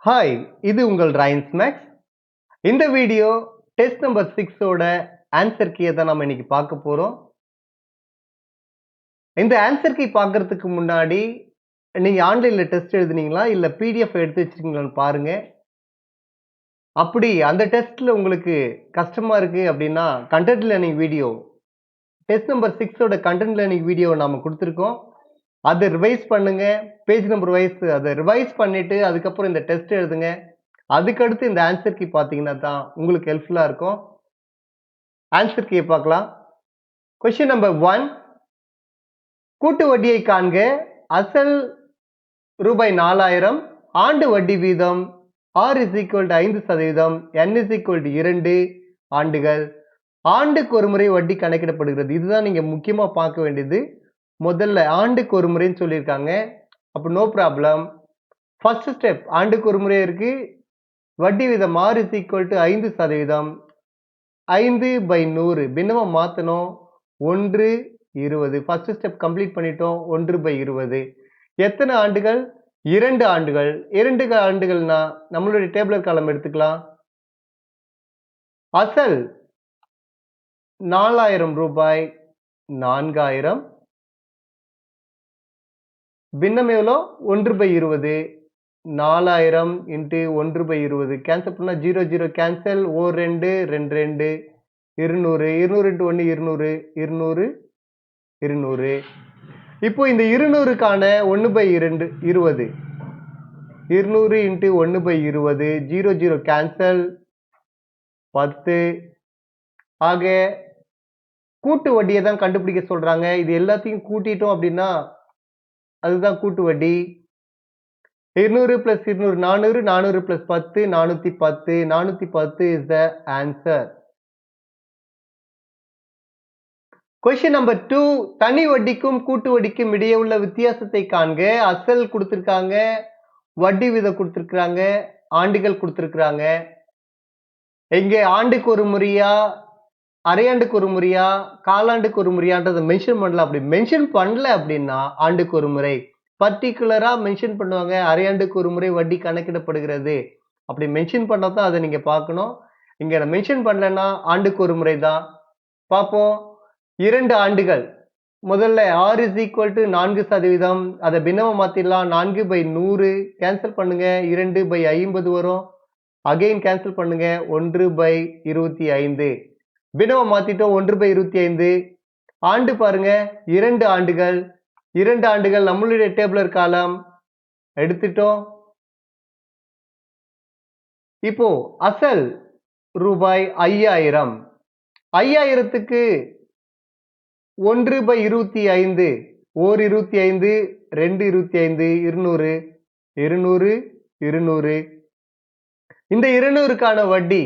Hi, இது உங்கள் rhymes maths. இந்த வீடியோ டெஸ்ட் நம்பர் 6 ஓட ஆன்சர் கீயை தான் நம்ம இன்னைக்கு பார்க்க போறோம். இந்த ஆன்சர் கீ பார்க்கறதுக்கு முன்னாடி நீங்க ஆன்லைன்ல டெஸ்ட் எழுதுனீங்களா இல்ல பிடிஎஃப் எடுத்து வச்சிருக்கீங்களான்னு பாருங்க. அப்படி அந்த டெஸ்ட்ல உங்களுக்கு கஷ்டமா இருக்கு அப்படின்னா content learning video test number 6 ஓட கண்டென்ட் லேர்னிங் வீடியோ நாம கொடுத்துருக்கோம். அதை ரிவைஸ் பண்ணுங்க. பேஜ் நம்பர் வைஸ் அதை ரிவைஸ் பண்ணிட்டு அதுக்கப்புறம் இந்த டெஸ்ட் எழுதுங்க. அதுக்கடுத்து இந்த ஆன்சர் கீ பார்த்தீங்கன்னா தான் உங்களுக்கு ஹெல்ப்ஃபுல்லா இருக்கும். ஆன்சர் கீயை பார்க்கலாம். கொஸ்டின் நம்பர் 1, கூட்டு வட்டியை காண்க. அசல் ரூபாய் 4000, ஆண்டு வட்டி வீதம் R=5%, N=2 ஆண்டுகள். ஆண்டுக்கு ஒரு முறை வட்டி கணக்கிடப்படுகிறது. இதுதான் நீங்க முக்கியமா பார்க்க வேண்டியது. முதல்ல ஆண்டுக்கு ஒரு முறைன்னு சொல்லியிருக்காங்க. அப்போ நோ ப்ராப்ளம். ஃபர்ஸ்ட் ஸ்டெப் ஆண்டுக்கு ஒரு முறை இருக்கு. வட்டி வீதம் R=5%, 5/100 பின்னமா மாத்தணும். 1/20. ஃபர்ஸ்ட் ஸ்டெப் கம்ப்ளீட் பண்ணிட்டோம். 1/20. எத்தனை ஆண்டுகள்? 2 ஆண்டுகள். 2 ஆண்டுகள்னா நம்மளுடைய டேபிளர் காலம் எடுத்துக்கலாம். அசல் 4000 ரூபாய், 4000. பின்னம் எவ்வளோ? 1/20. 4000 இன்ட்டு 1/20 கேன்சல் பண்ணா 0 0 கேன்சல். 1 2 2 2 200. 200 இன்ட்டு 1 200. 200 200. இப்போ இந்த 200க்கான 1/2 20. 200 இன்ட்டு 1/20. 0 0 கேன்சல். 10. ஆக கூட்டு வட்டியை தான் கண்டுபிடிக்க சொல்றாங்க. இது எல்லாத்தையும் கூட்டிட்டோம் அப்படின்னா அதுதான் கூட்டு வட்டி. 200 + 200 400, 400 + 10 410. 410 is the answer. Question number 2, தனி வட்டிக்கும் கூட்டு வட்டிக்கும் இடையே உள்ள வித்தியாசத்தை காண்க. அசல் கொடுத்திருக்காங்க, வட்டி விதம் கொடுத்திருக்காங்க, ஆண்டுகள் கொடுத்திருக்காங்க. இங்கே ஆண்டுக்கு ஒரு முறையா, அரையாண்டுக்கு ஒரு முறையா, காலாண்டுக்கு ஒரு முறையான்றதை மென்ஷன் பண்ணலாம். அப்படி மென்ஷன் பண்ணல அப்படின்னா ஆண்டுக்கு ஒரு முறை. பர்டிகுலரா மென்ஷன் பண்ணுவாங்க, அரையாண்டுக்கு ஒரு முறை வட்டி கணக்கிடப்படுகிறது. அப்படி மென்ஷன் பண்ணதான் அதை நீங்க பார்க்கணும். இங்க மென்ஷன் பண்ணலன்னா ஆண்டுக்கு ஒரு முறை தான். பார்ப்போம். 2 ஆண்டுகள். முதல்ல R=4%. அதை பின்னமா மாத்திடலாம். 4/100 கேன்சல் பண்ணுங்க. 2/50 வரும். அகைன் கேன்சல் பண்ணுங்க. 1/25. பின்னமா மாத்திட்டோம். 1/25. ஆண்டு பாருங்க. 2 ஆண்டுகள். 2 ஆண்டுகள் நம்மளுடைய டேபிளர் காலம் எடுத்துட்டோம். இப்போ அசல் ரூபாய் 5000. 5000த்துக்கு 1/25. 1/25, 2/25, 200, 200, 200. இந்த 200க்கான வட்டி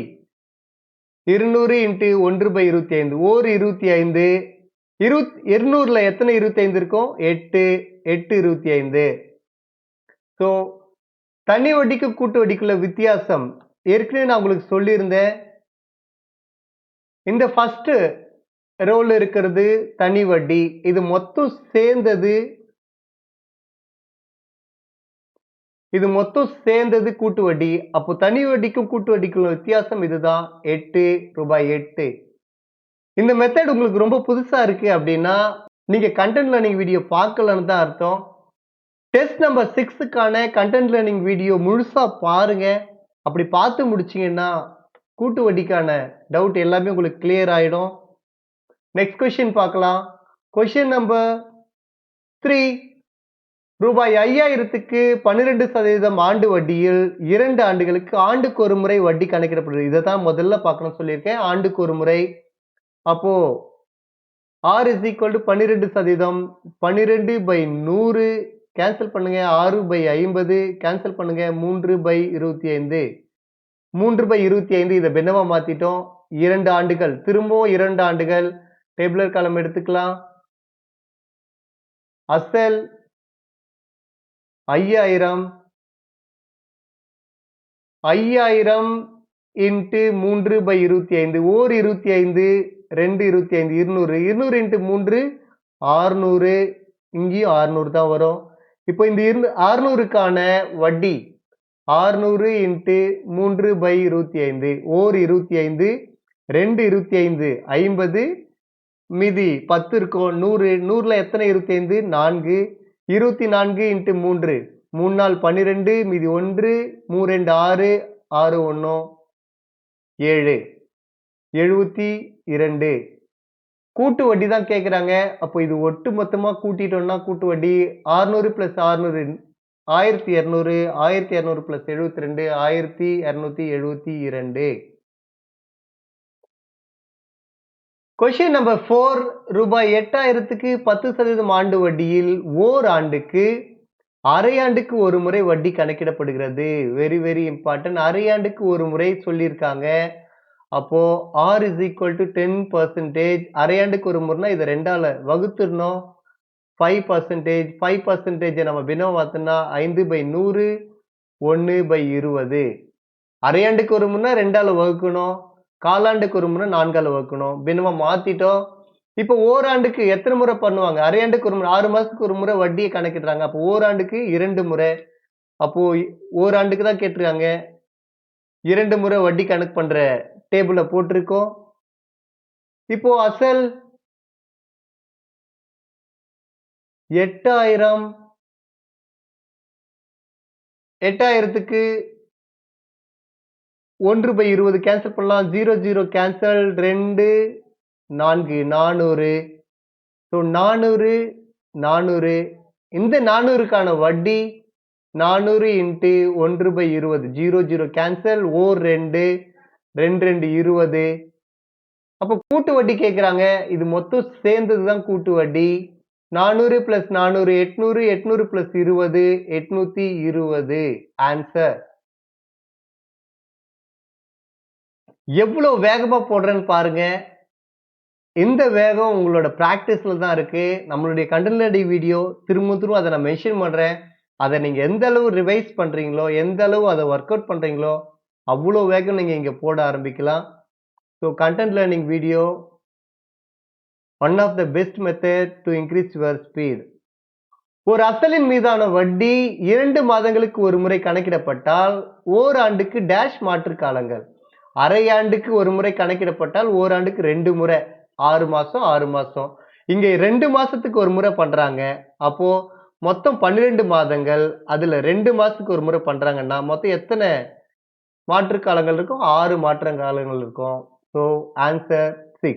200 இன்ட்டு 1/25. 1/25. 200ல எத்தனை 25 இருக்கும்? 8. 8/25. ஸோ தனி வட்டிக்கு கூட்டு வட்டிக்குள்ள வித்தியாசம் ஏற்கனவே நான் உங்களுக்கு சொல்லியிருந்தேன். இந்த ஃபர்ஸ்ட் ரோல் இருக்கிறது தனி வட்டி. இது மொத்தம் சேர்ந்தது. இது மொத்தம் சேர்ந்தது கூட்டு வட்டி. அப்போ தனி வட்டிக்கும் கூட்டு வட்டிக்குள்ள வித்தியாசம் இதுதான். 8 ரூபாய் 8. இந்த மெத்தட் உங்களுக்கு ரொம்ப புதுசா இருக்கு அப்படின்னா நீங்க கண்டென்ட் லேர்னிங் வீடியோ பார்க்கலன்னு தான் அர்த்தம். டெஸ்ட் நம்பர் 6க்கான கண்டென்ட் லேர்னிங் வீடியோ முழுசா பாருங்க. அப்படி பார்த்து முடிச்சீங்கன்னா கூட்டு வட்டிக்கான டவுட் எல்லாமே உங்களுக்கு கிளியர் ஆயிடும். நெக்ஸ்ட் கொஸ்டின் பார்க்கலாம். கொஸ்டின் நம்பர் 3, ரூபாய் 5000த்துக்கு 12% ஆண்டு வட்டியில் 2 ஆண்டுகளுக்கு ஆண்டுக்கு ஒரு முறை வட்டி கணக்கிடப்படுகிறது. இதை தான் முதல்ல பார்க்கணும் சொல்லியிருக்கேன். ஆண்டுக்கு ஒரு முறை. அப்போ R=12%. 12/100 கேன்சல் பண்ணுங்க. 6/50 கேன்சல் பண்ணுங்க. 3/25. 3/25 இதை பின்னமா மாத்திட்டோம். 2 ஆண்டுகள். திரும்பவும் 2 ஆண்டுகள். டேபிளர் காலம் எடுத்துக்கலாம். அசல் 5000. 5000 இன்ட்டு 3/25. 1/25, 2/25, 200. 200 இன்ட்டு 3 600. இங்கேயும் 600 தான் வரும். இப்போ இந்த 600க்கான வட்டி 600 இன்ட்டு 3/25 ஓர் 25 2 25 50 மீதி 10 இருக்கும் 100 100ல எத்தனை 25 4 24 இன்ட்டு 3 3 நாள் 12 மீதி 1 3 2 6 6 1 7 72 கூட்டு வட்டி தான் கேக்குறாங்க. அப்போ இது ஒட்டு மொத்தமா கூட்டிட்டோம்னா கூட்டு வட்டி 600 + 600 1200 1200 + 72 1272. கொஸ்டின் நம்பர் 4 ரூபாய் 8000க்கு 10% ஆண்டு வட்டியில் ஓர் ஆண்டுக்கு அரையாண்டுக்கு ஒரு முறை வட்டி கணக்கிடப்படுகிறது. Very very important. அரையாண்டுக்கு ஒரு முறை சொல்லியிருக்காங்க. அப்போ r is equal to 10%. அரையாண்டுக்கு ஒரு முறைனா இதை 2ஆல வகுத்துடணும். 5%. 5% நம்ம பின்னம் பார்த்தோம்னா 5/100 1/20. அரையாண்டுக்கு ஒரு முறை 2ஆல வகுக்கணும். காலாண்டுக்கு ஒரு முறை 4ஆல வகுக்கணும். பின்னமா மாத்திட்டோம். இப்போ ஓராண்டுக்கு எத்தனை முறை பண்ணுவாங்க? அரையாண்டுக்கு ஒரு முறை 6 மாசத்துக்கு ஒரு முறை வட்டியை கணக்கிடுறாங்க. அப்போ ஓராண்டுக்கு 2 முறை. அப்போ ஓராண்டுக்கு தான் கேட்டிருக்காங்க. 2 முறை வட்டி கணக்கு பண்ற டேபிள்ல போட்டிருக்கோம். இப்போ அசல் 8000 8000க்கு 1/20 கேன்சல் பண்ணலாம். 0 0 கேன்சல் 2 4 400. ஸோ 400 400 இந்த 400க்கான வட்டி 400 இன்ட்டு 1/20 0 0 கேன்சல் ஓர் 2 2 2 20. அப்போ கூட்டு வட்டி கேட்குறாங்க. இது மொத்தம் சேர்ந்தது தான் கூட்டு வட்டி. 400 + 400 800 800 + 20 820. ஆன்சர். எவ்வளவு வேகமா போடுறேன்னு பாருங்க. இந்த வேகம் உங்களோட பிராக்டிஸ்ல தான் இருக்கு. நம்மளுடைய கண்டென்ட் வீடியோ திரும்ப அதை நான் மென்ஷன் பண்றேன். அதை நீங்க எந்த அளவு ரிவைஸ் பண்றீங்களோ, எந்த அளவு அதை ஒர்க் அவுட் பண்றீங்களோ, அவ்வளோ வேகம் நீங்க இங்க போட ஆரம்பிக்கலாம். So content learning video one of the best method to increase your speed. ஒரு அசலின் மீதான வட்டி 2 மாதங்களுக்கு ஒரு முறை கணக்கிடப்பட்டால் ஓராண்டுக்கு டேஷ் மாற்று காலங்கள். அரையாண்டுக்கு ஒரு முறை கணக்கிடப்பட்டால் ஓராண்டுக்கு 2 முறை 6 மாசம் 6 மாசம். இங்க 2 மாசத்துக்கு ஒரு முறை பண்றாங்க. அப்போ மொத்தம் 12 மாதங்கள். அதுல 2 மாசத்துக்கு ஒரு முறை பண்றாங்கன்னா மொத்தம் எத்தனை மாற்று காலங்கள் இருக்கும்? 6 மாற்று காலங்கள் இருக்கும். So answer 6.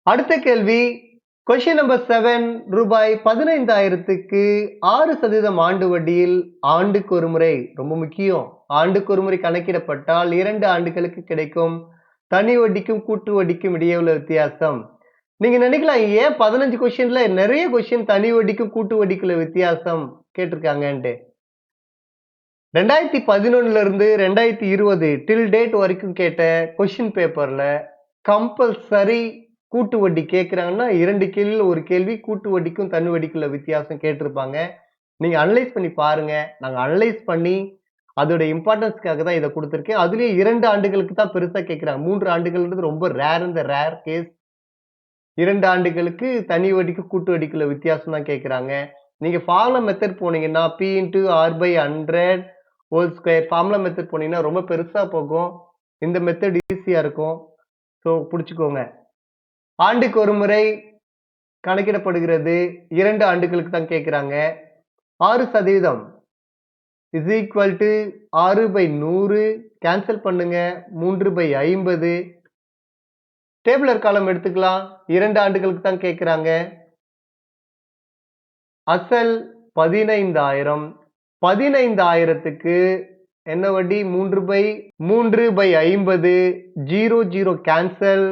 அடுத்த கேள்வி கொஸ்டின் நம்பர் 7 ரூபாய் 15,000க்கு 6% ஆண்டு வட்டியில் ஆண்டுக்கு ஒரு முறை, ரொம்ப முக்கியம், ஆண்டுக்கு ஒரு முறை கணக்கிடப்பட்டால் 2 ஆண்டுகளுக்கு கிடைக்கும் தனி வட்டிக்கும் கூட்டு வட்டிக்கும் இடையே உள்ள வித்தியாசம். நீங்க நினைக்கலாம் ஏன் 15 கொஸ்டின்ல நிறைய கொஸ்டின் தனி வட்டிக்கும் கூட்டு வட்டிக்குள்ள வித்தியாசம் கேட்டிருக்காங்கன்ட்டு. 2011 இருந்து 2020 டில் டேட் வரைக்கும் கேட்ட கொஸ்டின் பேப்பர்ல கம்பல்சரி கூட்டு வட்டி கேட்குறாங்கன்னா 2 கேள்வியில் ஒரு கேள்வி கூட்டு வட்டிக்கும் தனி வட்டிக்குள்ள வித்தியாசம் கேட்டிருப்பாங்க. நீங்க அனலைஸ் பண்ணி பாருங்க. நாங்க அனலைஸ் பண்ணி அதோட இம்பார்ட்டன்ஸ்க்காக தான் இதை கொடுத்துருக்கேன். அதுலயே 2 ஆண்டுகளுக்கு தான் பெருசா கேட்குறாங்க. 3 ஆண்டுகள்ன்றது ரொம்ப ரேர், இந்த ரேர் கேஸ். 2 ஆண்டுகளுக்கு தனி வட்டிக்கு கூட்டு வட்டிக்குள்ள வித்தியாசம் தான் கேட்குறாங்க. நீங்க ஃபார்முலா மெத்தட் போனீங்கன்னா P × R/100 whole square formula method போனீங்கன்னா ரொம்ப பெருசா போகும். இந்த மெத்தட் ஈஸியா இருக்கும். ஸோ பிடிச்சுக்கோங்க. ஆண்டுக்கு ஒரு முறை கணக்கிடப்படுகிறது. 2 ஆண்டுகளுக்கு தான் கேட்குறாங்க. 6% இஸ் ஈக்குவல் டு 6/100 கேன்சல் பண்ணுங்க. 3/50. டேபிளர் காலம் எடுத்துக்கலாம். 2 ஆண்டுகளுக்கு தான் கேட்குறாங்க. அசல் 15,000. 15,000க்கு என்ன வட்டி? 3/50. 0 0 கேன்சல்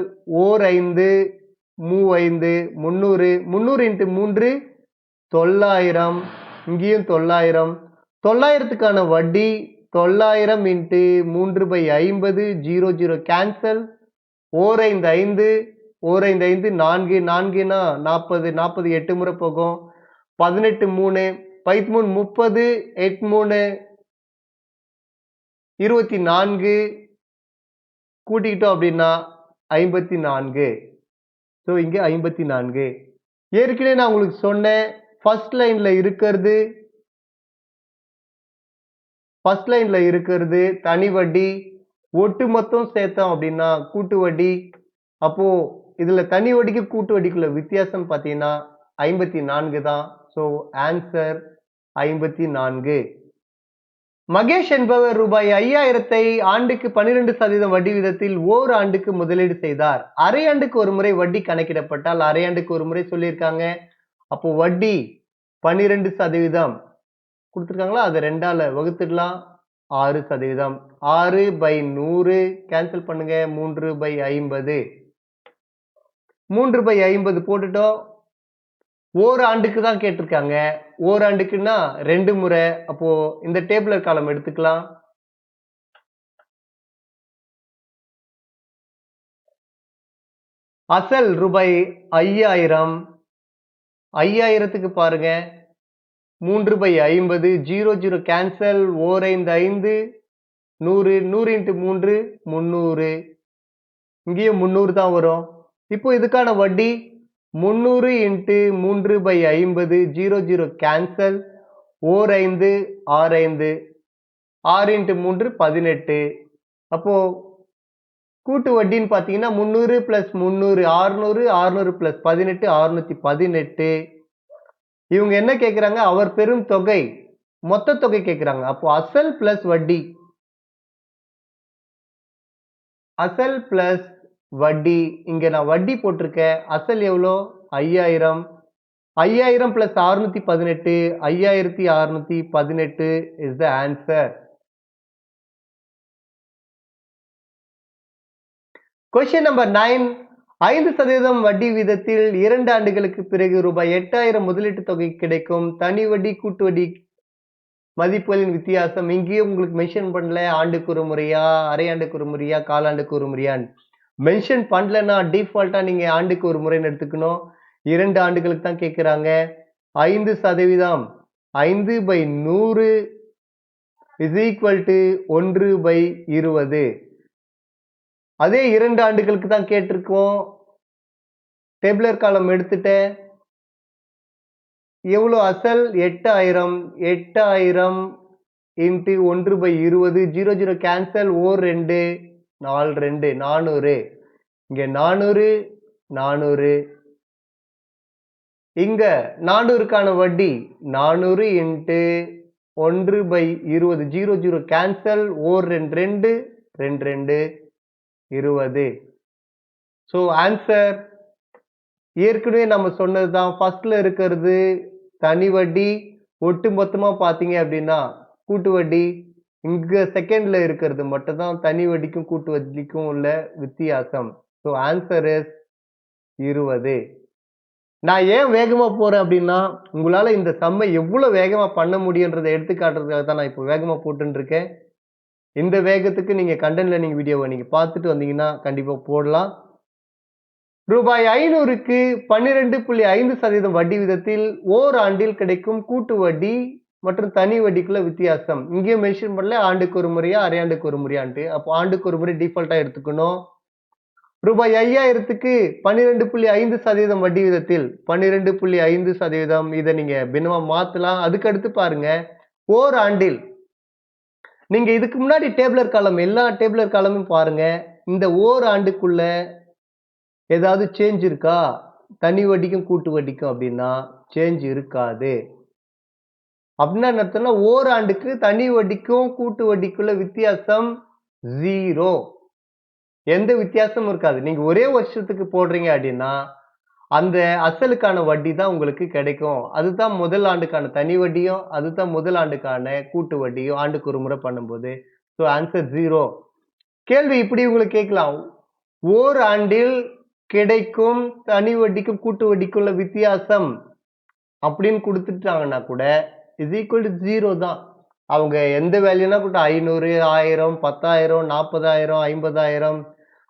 ஓர் 5 35 300. 300 இன்ட்டு 3 900. இங்கேயும் 900. 900க்கான வட்டி 900 இன்ட்டு 3/50. 0 0 கேன்சல் ஓர் 5 5 ஓர் 5 5 4 4னா 40 40 8 முறை போகும். 18 3 13 30 8 3 24 கூட்டிக்கிட்டோம் அப்படின்னா 54. ஸோ இங்க 54. ஏற்கனவே நான் உங்களுக்கு சொன்னேன், ஃபர்ஸ்ட் லைன்ல இருக்கிறது ஃபர்ஸ்ட் லைன்ல இருக்கிறது தனி வட்டி, ஒட்டு மொத்தம் சேர்த்தோம் அப்படின்னா கூட்டு வட்டி. அப்போ இதுல தனி வட்டிக்கு கூட்டு வட்டிக்குள்ள வித்தியாசம் பார்த்தீங்கன்னா 54 தான். So answer 54. மகேஷ் என்பவர் ரூபாய் 5000 ஆண்டுக்கு 12% வட்டி விதத்தில் ஓர் ஆண்டுக்கு முதலீடு செய்தார். அரை ஆண்டுக்கு ஒரு முறை வட்டி கணக்கிடப்பட்டால் அரை ஆண்டுக்கு ஒரு முறை சொல்லியிருக்காங்க. அப்போ வட்டி 12% கொடுத்துருக்காங்களா, அதை 2ஆல வகுத்துடலாம். 6%. 6/100 கேன்சல் பண்ணுங்க. 3/50. 3/50 போட்டுட்டோம். ஓர் ஆண்டுக்கு தான் கேட்டிருக்காங்க. ஓராண்டுக்குன்னா 2 முறை. அப்போ இந்த டேபிளர் காலம் எடுத்துக்கலாம். அசல் ரூபாய் 5000. 5000க்கு பாருங்க 3/50. 0 கேன்சல். ஓர் 5 5. 100. 100 × 3 300. இங்கேயும் 300 தான் வரும். இப்போ இதுக்கான வட்டி 300 × 3/50. 0 கேன்சல். ஓர் 5 6 5. 6 × 3 18. அப்போ கூட்டு வட்டின்னு பாத்தீங்கன்னா 300 + 300 600. 600 + 18 618. இவங்க என்ன கேக்குறாங்க, அவர் பெரும் தொகை மொத்த தொகை கேக்குறாங்க. அப்போ அசல் பிளஸ் வட்டி, அசல் பிளஸ் வட்டி. இங்க நான் வட்டி போட்டிருக்கேன். அசல் எவ்வளோ 5000. 5000 + 618 5618 is the answer. Question number 9. 5% வட்டி வீதத்தில் 2 ஆண்டுகளுக்கு பிறகு ரூபாய் 8000 முதலீட்டு தொகை கிடைக்கும். தனி வட்டி கூட்டு வட்டி மதிப்புகளின் வித்தியாசம். இங்கேயும் உங்களுக்கு மென்ஷன் பண்ணல, ஆண்டுக்கு ஒரு முறையா, அரை ஆண்டுக்கு ஒரு முறையா, காலாண்டுக்கு ஒரு முறையான்னு. மென்ஷன் பண்ணலன்னா டிஃபால்ட்டா நீங்க ஆண்டுக்கு ஒரு முறைன்னு எடுத்துக்கணும். 2 ஆண்டுகளுக்கு தான் கேட்கிறாங்க. 5%. 5/100 is equal to 1/20. அதே 2 ஆண்டுகளுக்கு தான் கேட்டிருக்கோம். டேபிளர் காலம் எடுத்துட்டேன். எவ்வளோ அசல் 8000. 8000 × 1/20. 0 கேன்சல். ஓர் 2 4 2 400. இங்க 400 400. இங்க 400க்கான வட்டி 400 × 1/20. 0 கேன்சல். ஓர் 2 2 2 2 20. ஸோ ஆன்சர் ஏற்கனவே நம்ம சொன்னதுதான். ஃபர்ஸ்ட்ல இருக்கிறது தனி வட்டி, ஒட்டு மொத்தமா பாத்தீங்க அப்படின்னா கூட்டு வட்டி. இங்க செகண்ட்ல இருக்கிறது மட்டும் தான் தனி வட்டிக்கும் கூட்டு வட்டிக்கும் உள்ள வித்தியாசம். So answer is 20. நான் ஏன் வேகமா போறேன் அப்படின்னா, உங்களால இந்த சம்மை எவ்வளவு வேகமா பண்ண முடியுன்றதை எடுத்துக்காட்டுறதுக்காக தான் நான் இப்போ வேகமா போட்டுன்னு இருக்கேன். இந்த வேகத்துக்கு நீங்க கண்டென்ட் லேர்னிங் வீடியோவை நீங்க பார்த்துட்டு வந்தீங்கன்னா கண்டிப்பா போடலாம். ரூபாய் 500க்கு 12.5% வட்டி விதத்தில் ஓராண்டில் கிடைக்கும் கூட்டு வட்டி மற்றும் தனி வட்டிக்குள்ள வித்தியாசம். இங்கேயும் மென்ஷன் பண்ணல, ஆண்டுக்கு ஒரு முறையா, அரை ஆண்டுக்கு ஒரு முறையான்ட்டு. அப்போ ஆண்டுக்கு ஒரு முறை டிஃபால்ட்டா எடுத்துக்கணும். ரூபாய் 5000க்கு 12.5% வட்டி விதத்தில் 12.5%. இதை நீங்க பின்னமா மாத்தலாம். அதுக்கு அடுத்து பாருங்க, ஓராண்டில் நீங்க இதுக்கு முன்னாடி டேபிளர் காலம் எல்லா டேபிளர் காலமும் பாருங்க. இந்த ஓராண்டுக்குள்ள ஏதாவது சேஞ்ச் இருக்கா, தனி வட்டிக்கும் கூட்டு வட்டிக்கும் அப்படின்னா சேஞ்ச் இருக்காது. அப்படின்னா என்ன அர்த்தம்னா, ஓராண்டுக்கு தனி வட்டிக்கும் கூட்டு வட்டிக்குள்ள வித்தியாசம் 0. எந்த வித்தியாசமும் இருக்காது. நீங்க ஒரே வருஷத்துக்கு போடுறீங்க அப்படின்னா அந்த அசலுக்கான வட்டி தான் உங்களுக்கு கிடைக்கும். அதுதான் முதல் ஆண்டுக்கான தனி வட்டியும், அதுதான் முதல் ஆண்டுக்கான கூட்டு வட்டியும் ஆண்டுக்கு ஒரு முறை பண்ணும்போது. So answer 0. கேள்வி இப்படி உங்களுக்கு கேட்கலாம், ஓர் ஆண்டில் கிடைக்கும் தனி வட்டிக்கும் கூட்டு வட்டிக்குள்ள வித்தியாசம் அப்படின்னு கொடுத்துட்டாங்கன்னா கூட இஸ் ஈக்குவல் டு 0 தான். அவங்க எந்த வேல்யூனா கூட 500 1000 10000 40000 50000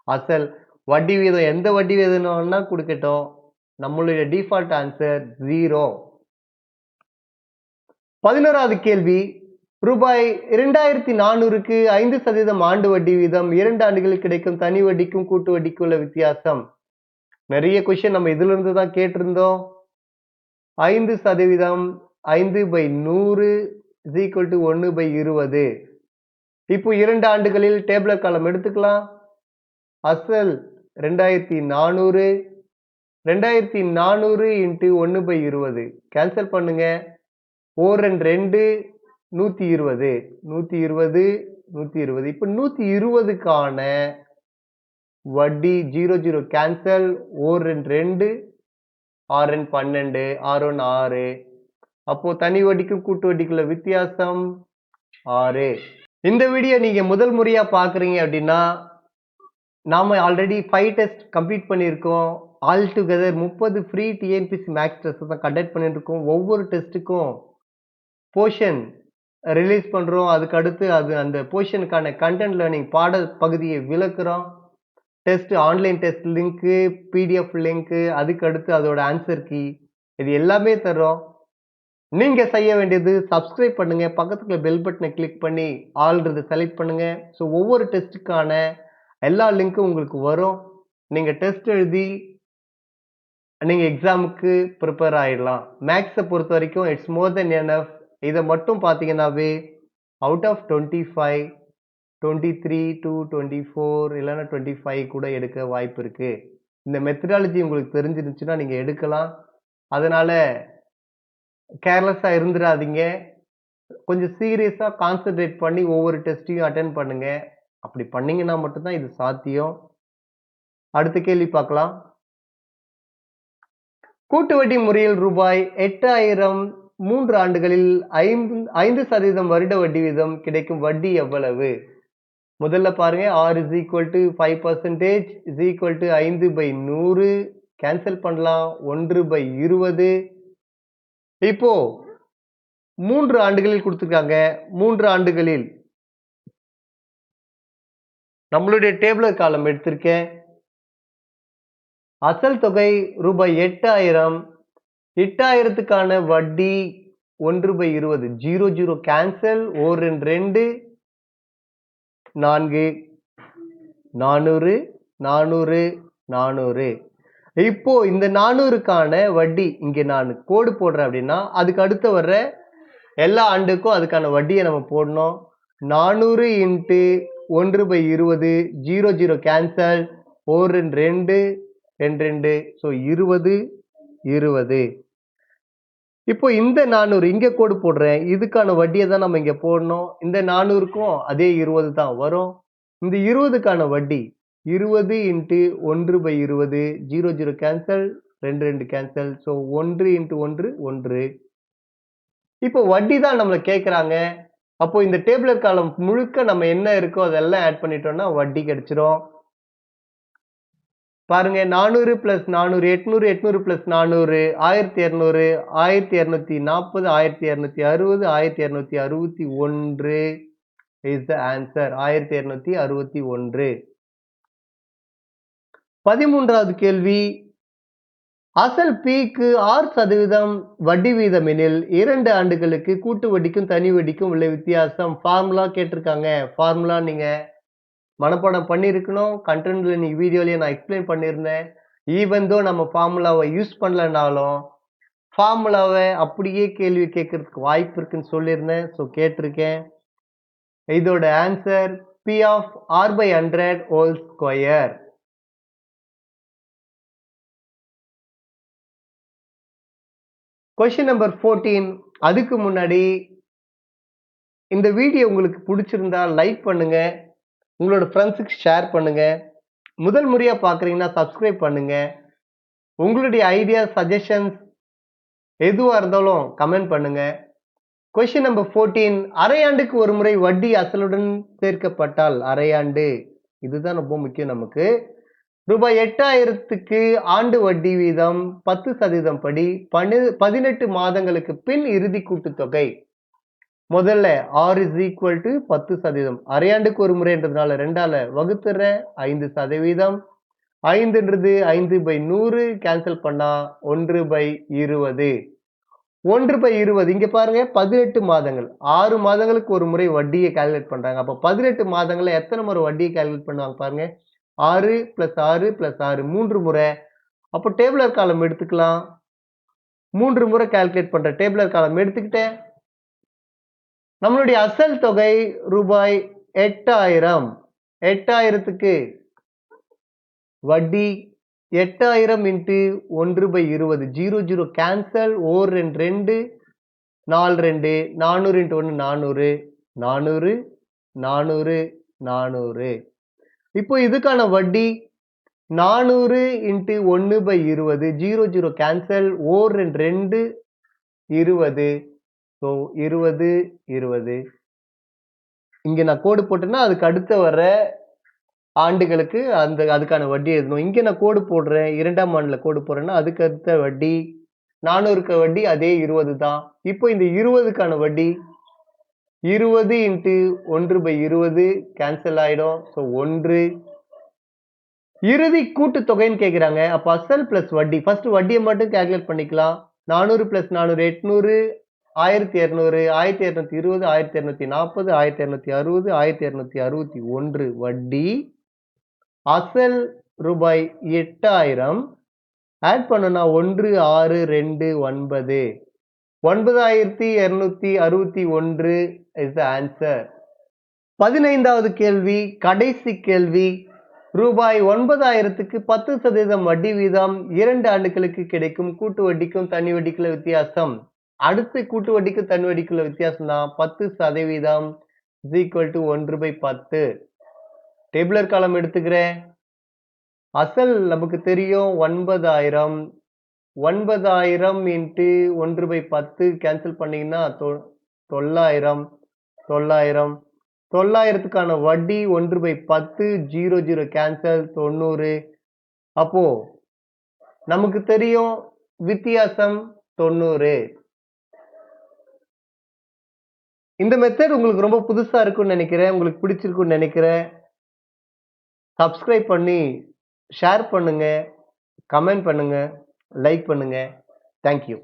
அசல் வட்டி வீதம் எந்த வட்டி வீதம்னா கொடுக்கட்டும். நம்மளுடைய டிஃபால்ட் ஆன்சர் 0. 11வது கேள்வி, ரூபாய் 2400க்கு 5% ஆண்டு வட்டி வீதம் 2 ஆண்டுகளுக்கு கிடைக்கும் தனி வட்டிக்கும் கூட்டு வட்டிக்கும் உள்ள வித்தியாசம். நிறைய கொஸ்டின் நம்ம இதுல இருந்து தான் கேட்டிருந்தோம். 5% 5/100 is equal to 1/20. இப்போ 2 ஆண்டுகளில் டேபிளர் காலம் எடுத்துக்கலாம். அசல் 2400 2400 into 1/20 கேன்சல் பண்ணுங்க. 2 120 120 120. இப்போ 120க்கான வட்டி 00 கேன்சல். 2 6 12 6 6. அப்போ தனி வட்டிக்கும் கூட்டு வட்டிக்குள்ள வித்தியாசம் 6. இந்த வீடியோ நீங்க முதல் முறையா பாக்குறீங்க அப்படின்னா நாம ஆல்ரெடி 5 டெஸ்ட் கம்ப்ளீட் பண்ணியிருக்கோம். All together 30 free TNPSC maths test தான் கண்டக்ட் பண்ணிட்டு இருக்கோம். ஒவ்வொரு டெஸ்ட்டுக்கும் போர்ஷன் ரிலீஸ் பண்றோம். அதுக்கு அடுத்து அந்த போர்ஷனுக்கான கண்டென்ட் லேர்னிங் பாட பகுதியை விளக்குறோம். டெஸ்ட் ஆன்லைன் டெஸ்ட் லிங்க்கு, பிடிஎஃப் லிங்க்கு, அதுக்கு அடுத்து அதோட ஆன்சர் கீ, இது எல்லாமே தர்றோம். நீங்க செய்ய வேண்டியது சப்ஸ்கிரைப் பண்ணுங்க, பக்கத்துல பெல் பட்டனை கிளிக் பண்ணி ஆல்ன்றதை செலக்ட் பண்ணுங்க. ஸோ ஒவ்வொரு டெஸ்ட்டுக்கான எல்லா லிங்க்கும் உங்களுக்கு வரும். நீங்க டெஸ்ட் எழுதி நீங்க எக்ஸாமுக்கு ப்ரிப்பேர் ஆயிடலாம். மேக்ஸை பொறுத்த வரைக்கும் இட்ஸ் மோர் தென் எனஃப். இதை மட்டும் பார்த்தீங்கன்னாவே அவுட் ஆஃப் 25 23 to 24 இல்லைன்னா 25 கூட எடுக்க வாய்ப்பு இருக்கு. இந்த மெத்தடாலஜி உங்களுக்கு தெரிஞ்சிருந்துச்சுன்னா நீங்க எடுக்கலாம். அதனால கேர்லெஸ்ஸா இருந்துடாதீங்க. கொஞ்சம் சீரியஸா கான்சென்ட்ரேட் பண்ணி ஒவ்வொரு டெஸ்ட்டையும் அட்டென்ட் பண்ணுங்க. அப்படி பண்ணீங்கன்னா மட்டும்தான் இது சாத்தியம். அடுத்த கேள்வி பார்க்கலாம். கூட்டு வட்டி முறையில் ரூபாய் 8000 3 ஆண்டுகளில் 5% வருட வட்டி வீதம் கிடைக்கும் வட்டி எவ்வளவு? முதல்ல பாருங்க. R is equal to 5% is equal to 5/100 cancel பண்ணலாம். 1/20. இப்போ 3 ஆண்டுகளில் கொடுத்துருக்காங்க. 3 ஆண்டுகளில் நம்மளுடைய டேபிளர் காலம் எடுத்திருக்கேன். அசல் தொகை ரூபாய் 8000. 8000க்கான வட்டி 1/20. 00 கேன்சல். 2 4 400 400 400. இப்போ இந்த 400க்கான வட்டி இங்க நான் கோடு போடுறேன் அப்படின்னா அதுக்கு அடுத்து வர்ற எல்லா ஆண்டுக்கும் அதுக்கான வட்டியை நம்ம போடணும். 400 into 1/20. 00 கேன்சல். 2 2. ஸோ 20 20. இப்போ இந்த 400 இங்க கோடு போடுறேன். இதுக்கான வட்டியை தான் நம்ம இங்க போடணும். இந்த 400க்கும் அதே 20 தான் வரும். இந்த 20க்கான வட்டி 20 into 1/20. 00 cancel. 2 cancel. So 1 into 1 1. இப்போ வட்டி தான் நம்மள கேட்குறாங்க. அப்போ இந்த டேபிளர் காலம் முழுக்க நம்ம என்ன இருக்கோ அதெல்லாம் ஆட் பண்ணிட்டோம்னா வட்டி கிடைச்சிரும். பாருங்க. 400 + 400 800 800 + 400 1200 1240 1260 1261 is the answer. 1261. 13வது கேள்வி. அசல் Pக்கு 6% வட்டி வீதம் எனில் 2 ஆண்டுகளுக்கு கூட்டு வட்டிக்கும் தனி வட்டிக்கும் உள்ள வித்தியாசம். ஃபார்முலா கேட்டிருக்காங்க. ஃபார்முலா நீங்க மனப்பாடம் பண்ணியிருக்கணும். கண்டென்ட்ல நீங்க வீடியோலயே நான் எக்ஸ்பிளைன் பண்ணியிருந்தேன். ஈவன் தோ நம்ம ஃபார்முலாவை யூஸ் பண்ணலனாலும் ஃபார்முலாவை அப்படியே கேள்வி கேட்கறதுக்கு வாய்ப்பு இருக்குன்னு சொல்லியிருந்தேன். ஸோ கேட்டிருக்கேன். இதோட answer P of R/100 whole square. Question number 14. அதுக்கு முன்னாடி இந்த வீடியோ உங்களுக்கு பிடிச்சிருந்தா லைக் பண்ணுங்க, உங்களோட ஃப்ரெண்ட்ஸுக்கு ஷேர் பண்ணுங்க. முதல் முறையா பார்க்குறீங்கன்னா சப்ஸ்கிரைப் பண்ணுங்க. உங்களுடைய ஐடியா சஜஷன்ஸ் எதுவாக இருந்தாலும் கமெண்ட் பண்ணுங்க. Question number 14. அரையாண்டுக்கு ஒரு முறை வட்டி அசலுடன் சேர்க்கப்பட்டால் அரையாண்டு, இதுதான் ரொம்ப முக்கியம் நமக்கு. ரூபாய் 8000க்கு ஆண்டு வட்டி வீதம் 10% படி 18 மாதங்களுக்கு பின் இறுதி கூட்டுத்தொகை. முதல்ல R is equal to 10%. அரையாண்டுக்கு ஒரு முறைன்றதுனால 2ஆல வகுத்துற 5%. 5ன்றது 5/100 கேன்சல் பண்ணா 1/20. 1/20 இங்க பாருங்க. 18 மாதங்கள். 6 மாதங்களுக்கு ஒரு முறை வட்டியை கால்குலேட் பண்றாங்க. அப்ப 18 மாதங்கள்ல எத்தனை முறை வட்டியை கால்குலேட் பண்ணுவாங்க பாருங்க. 6 + 6 + 6 3 முறை. அப்போ டேபிளர் காலம் எடுத்துக்கலாம். 3 முறை கால்குலேட் பண்ற டேபிளர் காலம் எடுத்துக்கிட்டேன். நம்மளுடைய அசல் தொகை ரூபாய் 8000. 8000க்கு வட்டி 8000 இன்ட்டு 1/20. 00 கேன்சல். ஓர் 2 4 2 400 இன்ட்டு 1 400 400 400 400. இப்போ இதுக்கான வட்டி 400 இன்ட்டு 1/20. 00 கேன்சல். ஓர் 2 20. ஸோ 20 20. இங்க நான் கோடு போட்டேன்னா அதுக்கு அடுத்த வர ஆண்டுகளுக்கு அதுக்கான வட்டி எழுதணும். இங்க நான் கோடு போடுறேன், 2ஆம் ஆண்டுல கோடு போடுறேன்னா அதுக்கு அடுத்த வட்டி 400க்கு வட்டி அதே 20 தான். இப்போ இந்த 20க்கான வட்டி 20 இன்ட்டு 1/20 கேன்சல் ஆயிடும். ஸோ 1. இறுதி கூட்டுத்தொகைன்னு கேட்குறாங்க. அப்போ அசல் பிளஸ் வட்டி. ஃபர்ஸ்ட் வட்டியை மட்டும் கால்குலேட் பண்ணிக்கலாம். 400 + 400 800 1200 1220 1240 1260 1261 வட்டி. அசல் ரூபாய் 8000. ஆட் பண்ணனா 1 6 2 9 9261 இஸ் த ஆன்சர். 15வது கேள்வி, கடைசி கேள்வி. ரூபாய் 9000க்கு 10% வட்டி வீதம் 2 ஆண்டுகளுக்கு கிடைக்கும் கூட்டு வட்டிக்கும் தனி வட்டிக்குள்ள வித்தியாசம். அடுத்து கூட்டு வட்டிக்கும் தனி வட்டிக்குள்ள வித்தியாசம் தான் 10% = 1/10. டேபிளர் காலம் எடுத்துக்கிறேன். அசல் நமக்கு தெரியும் 9000. 9000 இன்ட்டு 1/10 கேன்சல் பண்ணீங்கன்னா 900. 900. 900க்கான வட்டி 1/10. 00 கேன்சல். 90. அப்போ நமக்கு தெரியும் வித்தியாசம் 90. இந்த மெத்தட் உங்களுக்கு ரொம்ப புதுசா இருக்கும்னு நினைக்கிறேன். உங்களுக்கு பிடிச்சிருக்கும்னு நினைக்கிறேன். சப்ஸ்கிரைப் பண்ணி ஷேர் பண்ணுங்க, கமெண்ட் பண்ணுங்க, லைக் பண்ணுங்க. தேங்க்யூ.